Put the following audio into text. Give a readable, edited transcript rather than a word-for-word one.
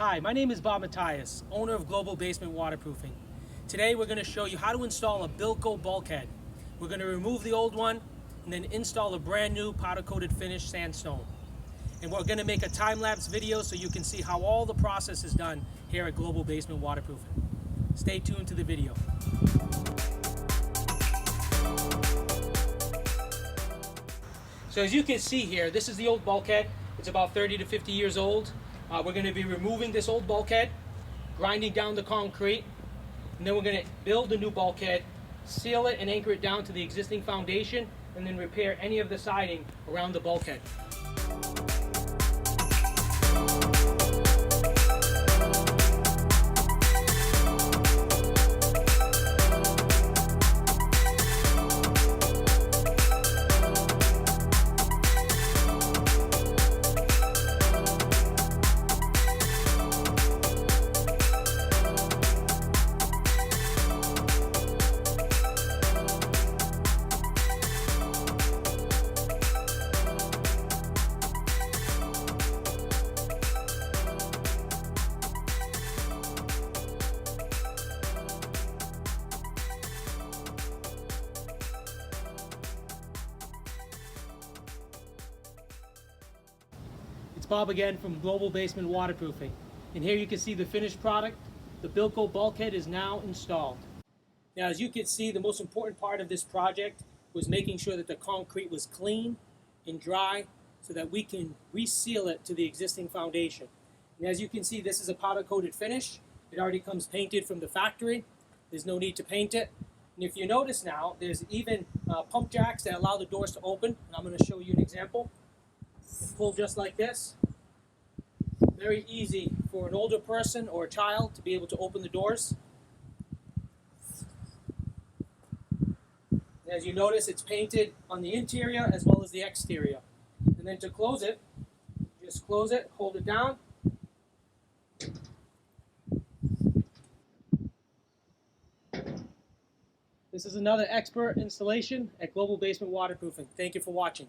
Hi, my name is Bob Matthias, owner of Global Basement Waterproofing. Today we're going to show you how to install a Bilco Bulkhead. We're going to remove the old one and then install a brand new powder-coated finished sandstone. And we're going to make a time-lapse video so you can see how all the process is done here at Global Basement Waterproofing. Stay tuned to the video. So as you can see here, this is the old bulkhead. It's about 30 to 50 years old. We're going to be removing this old bulkhead, grinding down the concrete, and then we're going to build a new bulkhead, seal it and anchor it down to the existing foundation, and then repair any of the siding around the bulkhead. It's Bob again from Global Basement Waterproofing. And here you can see the finished product. The Bilco Bulkhead is now installed. Now as you can see, the most important part of this project was making sure that the concrete was clean and dry so that we can reseal it to the existing foundation. And as you can see, this is a powder coated finish. It already comes painted from the factory. There's no need to paint it. And if you notice now, there's even pump jacks that allow the doors to open. And I'm going to show you an example. Pull just like this. Very easy for an older person or a child to be able to open the doors. As you notice, it's painted on the interior as well as the exterior. And then to close it, just close it, hold it down. This is another expert installation at Global Basement Waterproofing. Thank you for watching.